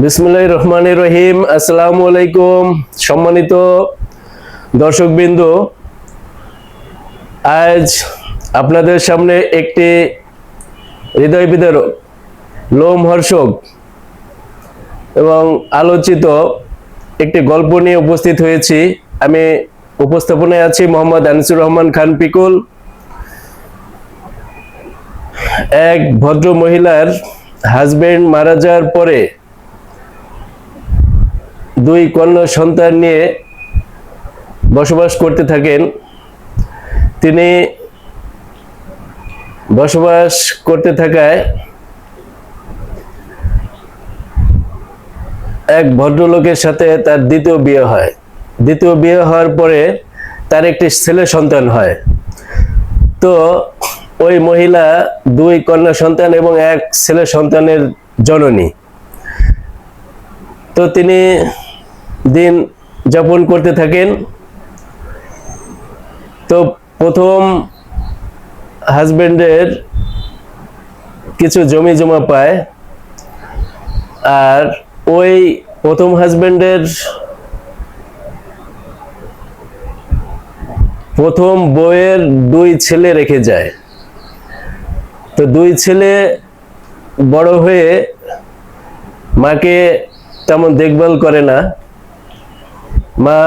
বিসমিল্লাহির রহমানির রহিম। আসসালামু আলাইকুম সম্মানিত দর্শকবৃন্দ, আজ আপনাদের সামনে একটি হৃদয় বিদারক, লোমহর্ষক এবং আলোচিত একটি গল্প নিয়ে উপস্থিত হয়েছি। আমি উপস্থাপনায় আছি মোহাম্মদ আনিসুর রহমান খান পিকুল। এক ভদ্র মহিলার হাজবেন্ড মারা যাওয়ার পরে দুই কন্যা সন্তান নিয়ে বসবাস করতে থাকেন। তিনি বসবাস করতে থাকায় এক ভদ্রলোকের সাথে তার দ্বিতীয় বিয়ে হয়। দ্বিতীয় বিয়ে হওয়ার পরে তার একটি ছেলে সন্তান হয়। তো ওই মহিলা দুই কন্যা সন্তান এবং এক ছেলে সন্তানের জননী। তো তিনি দিন যাপন করতে থাকেন। তো প্রথম হাজবেন্ডের কিছু জমি জমা পায়, আর ওই প্রথম হাজবেন্ডের প্রথম বউয়ের দুই ছেলে রেখে যায়। তো দুই ছেলে বড় হয়ে মাকে তেমন দেখভাল করে না। মা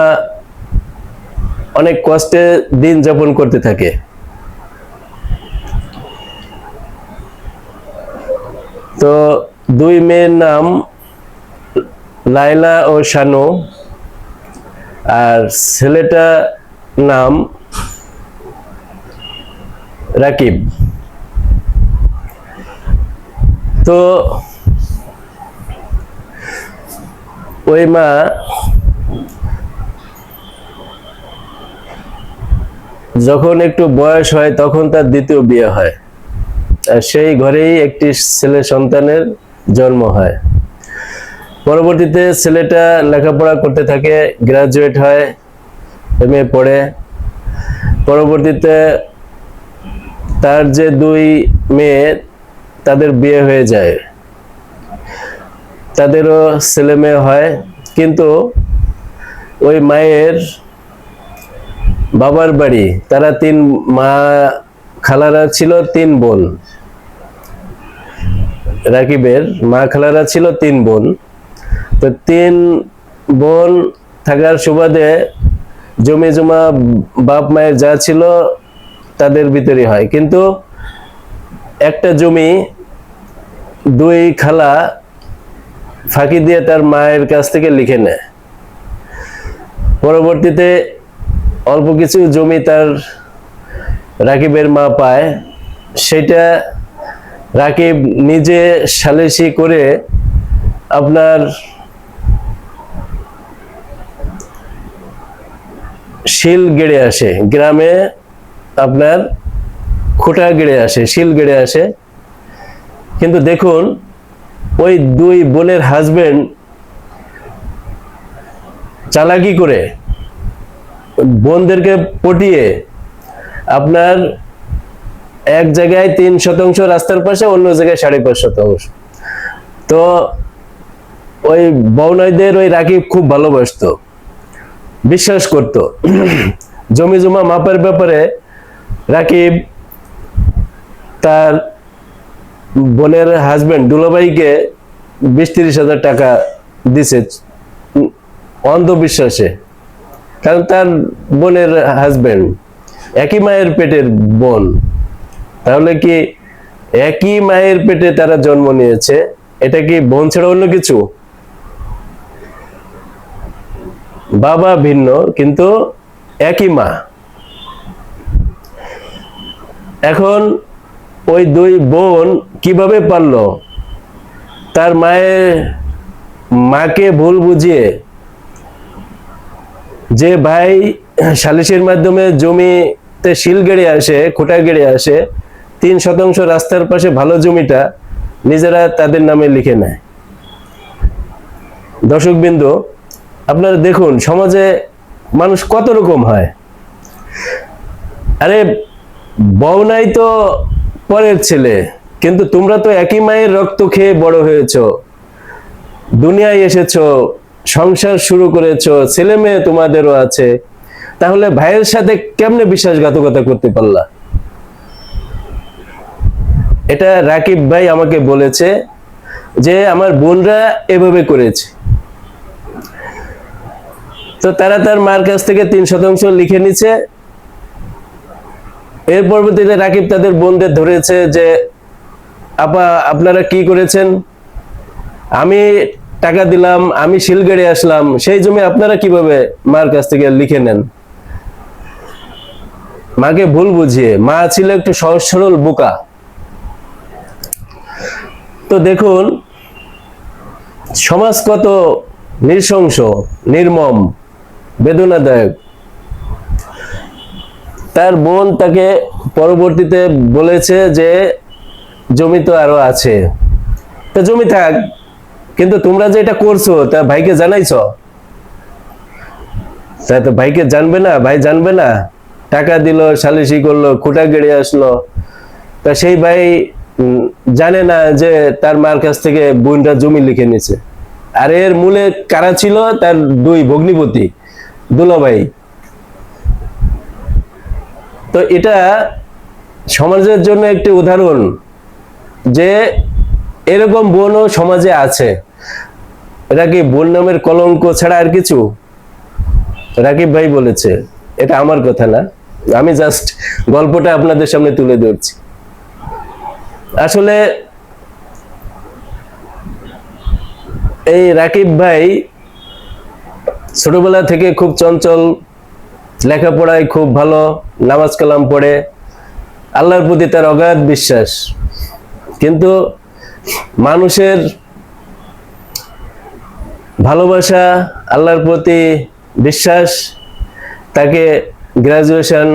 অনেক কষ্টে দিন যাপন করতে থাকে। তো দুই মেয়ের নাম লাইলা ও শানু, আর ছেলেটার নাম রাকিব। তো ওই মা যখন একটু বয়স হয় তখন তার দ্বিতীয় বিয়ে হয়, আর সেই ঘরেই একটি ছেলে সন্তানের জন্ম হয়। পরবর্তীতে ছেলেটা লেখাপড়া করতে থাকে, গ্রাজুয়েট হয়, এমএ পড়ে। পরবর্তীতে তার যে দুই মেয়ে, তাদের বিয়ে হয়ে যায়, তাদেরও ছেলে মেয়ে হয়। কিন্তু ওই মায়ের বাবার বাড়ি, তারা তিন মা খালারা ছিল তিন বোন। রাকিবের মা খালারা ছিল তিন বোন। তো তিন বোন থাকার সুবাদে জমি জমা বাপ মায়ের যা ছিল তাদের ভিতরে হয়, কিন্তু একটা জমি দুই খালা ফাঁকি দিয়ে তার মায়ের কাছ থেকে লিখে নেয়। পরবর্তীতে অল্প কিছু জমি তার রাকিবের মা পায়। সেটা রাকিব নিজে সালিসি করে আপনার শিল গেড়ে আসে, গ্রামে আপনার খুঁটা গেড়ে আসে, শিল গেড়ে আসে। কিন্তু দেখুন, ওই দুই বোনের হাজবেন্ড চালাকি করে বোনদেরকে পটিয়ে আপনার এক জায়গায় 3% রাস্তার পাশে, অন্য জায়গায় 5.5%। তো ওই বউনাইদের ওই রাকিব খুব ভালোবাসতো, বিশ্বাস করত। জমি জমা মাপের ব্যাপারে রাকিব তার বোনের হাজবেন্ড দুলাভাইকে 20-30 হাজার টাকা দিছে অন্ধবিশ্বাসে। কারণ তার বোনের হাজবেন্ড একই মায়ের পেটের বোন, তাহলে কি একই মায়ের পেটে তারা জন্ম নিয়েছে, এটা কি বোন ছাড়া অন্য কিছু? বাবা ভিন্ন কিন্তু একই মা। এখন ওই দুই বোন কিভাবে পারলো তার মাকে ভুল বুঝিয়ে যে ভাই সালিসের মাধ্যমে জমিতে শিল গেড়ে আসে, খুঁটা গেড়ে আসে, 3% রাস্তার পাশে ভালো জমিটা নিজেরা তাদের নামে লিখে নেয়। দর্শকবৃন্দ, আপনারা দেখুন সমাজে মানুষ কত রকম হয়। আরে বউ নাই তো পরের ছেলে, কিন্তু তোমরা তো একই মায়ের রক্ত খেয়ে বড় হয়েছো। দুনিয়ায় এসেছো, সংসার শুরু করেছো, ছেলে মেয়ে তোমাদেরও আছে, তাহলে ভাইয়ের সাথে কেমনে বিশ্বাসঘাতকতা করতে পারলা? এটা রাকিব ভাই আমাকে বলেছে যে আমার বোনরা এভাবে করেছে। তো তারা তার মার কাছ থেকে 3% লিখে নিচ্ছে। এর পরবর্তীতে রাকিব তাদের বোনদের ধরেছে যে আপা আপনারা কি করেছেন, আমি টাকা দিলাম, আমি শিলগড়ে আসলাম, সেই জমি আপনারা কিভাবে মার কাছ থেকে লিখে নেন? মাকে ভুল বুঝিয়ে, মা ছিল একটু সহজ সরল বোকা। তো দেখুন সমাজ কত নৃশংস, নির্মম, বেদনাদায়ক। তার বোন তাকে পরবর্তীতে বলেছে যে জমি তো আরো আছে, তা জমি থাক, কিন্তু তোমরা যে এটা করছো তা ভাইকে জানাইছো? তাই তো ভাইকে জানবে না, ভাই জানবে না? টাকা দিল, সালিশি করলো, খুঁটা গেড়ে আসলো, তা সেই ভাই জানে না যে তার মার কাছ থেকে বোনটা জমি লিখে নিছে। আর এর মূলে কারা ছিল? তার 2 ভগ্নিপতি, দুলাভাই। তো এটা সমাজের জন্য একটি উদাহরণ যে এরকম বোনও সমাজে আছে। এটা কি বোন নামের কলঙ্ক ছাড়া আর কিছু? রাকিব ভাই বলেছে, এটা আমার কথা না, আমি জাস্ট গল্পটা আপনাদের সামনে তুলে ধরছি। আসলে এই রাকিব ভাই ছোটবেলা থেকে খুব চঞ্চল, লেখাপড়ায় খুব ভালো, নামাজ কালাম পড়ে, আল্লাহর প্রতি তার অগাধ বিশ্বাস। কিন্তু মানুষের ভালোবাসা, আল্লাহর প্রতি বিশ্বাস তাকে গ্রাজুয়েশন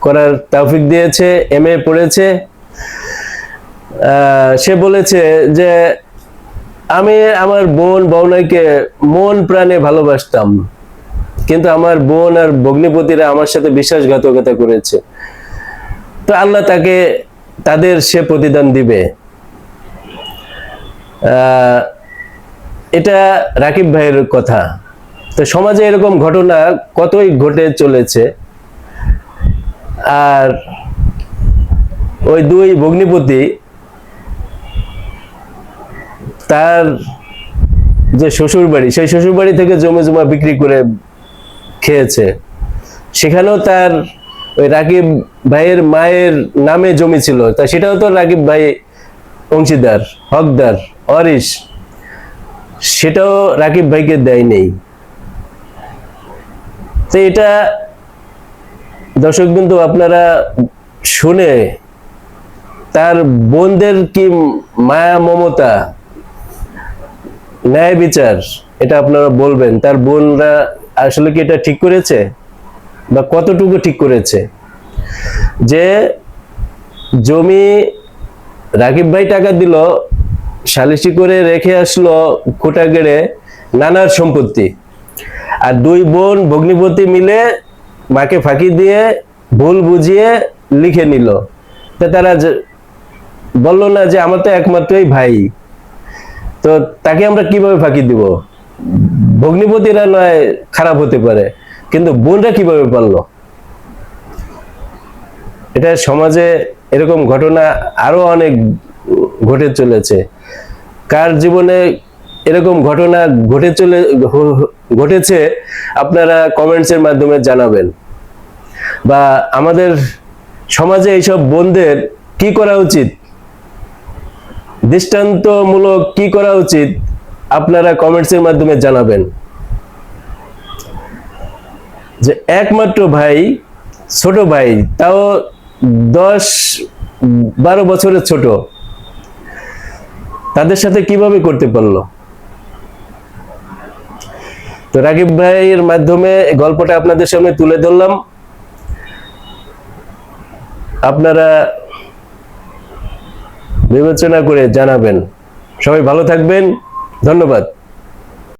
করার তৌফিক দিয়েছে, MA পড়েছে। সে বলেছে যে আমি আমার বোন বউনাইকে মন প্রাণে ভালোবাসতাম, কিন্তু আমার বোন আর ভগ্নিপতিরা আমার সাথে বিশ্বাসঘাতকতা করেছে, তো আল্লাহ তাকে তাদের সে প্রতিদান দিবে। এটা রাকিব ভাইয়ের কথা। তো সমাজে এরকম ঘটনা কতই ঘটে চলেছে। আর ওই 2 ভগ্নিপতি তার যে শ্বশুর বাড়ি, সেই শ্বশুর বাড়ি থেকে জমি জমা বিক্রি করে খেয়েছে। সেখানেও তার ওই রাকিব ভাইয়ের মায়ের নামে জমি ছিল, তা সেটাও তো রাকিব ভাই অংশীদার, হকদার, ওয়ারিশ, সেটাও রাকিব ভাইকে দেয় নেই। তো এটা দর্শক বিন্দু আপনারা শুনে তার বোনদের কি মায়া মমতা, ন্যায় বিচার, এটা আপনারা বলবেন। তার বোনরা আসলে কি এটা ঠিক করেছে বা কতটুকু ঠিক করেছে? যে জমি রাকিব ভাই টাকা দিল, সালিশি করে রেখে আসলো খুঁটা গেড়ে নানার সম্পত্তি, আর 2 বোন ভগ্নিপতি মিলে মাকে ফাঁকি দিয়ে ভুল বুঝিয়ে লিখে নিল। তা তারা বললো না যে আমার তো একমাত্রই ভাই, তো তাকে আমরা কিভাবে ফাঁকি দিব? ভগ্নিপতিরা নয় খারাপ হতে পারে, কিন্তু বোনরা কিভাবে পারলো? এটা সমাজে এরকম ঘটনা আরো অনেক ঘটে চলেছে। কার জীবনে এরকম ঘটনা ঘটেছে আপনারা কমেন্টসের মাধ্যমে জানাবেন। বা আমাদের সমাজে এইসব বোনদের কি করা উচিত, দৃষ্টান্তমূলক কি করা উচিত, আপনারা কমেন্টসের মাধ্যমে জানাবেন। যে একমাত্র ভাই, ছোট ভাই, তাও 10-12 বছরের ছোট, তাদের সাথে কিভাবে করতে পারলো? তো রাকিব ভাইয়ের মাধ্যমে গল্পটা আপনাদের সামনে তুলে ধরলাম। আপনারা বিবেচনা করে জানাবেন। সবাই ভালো থাকবেন, ধন্যবাদ।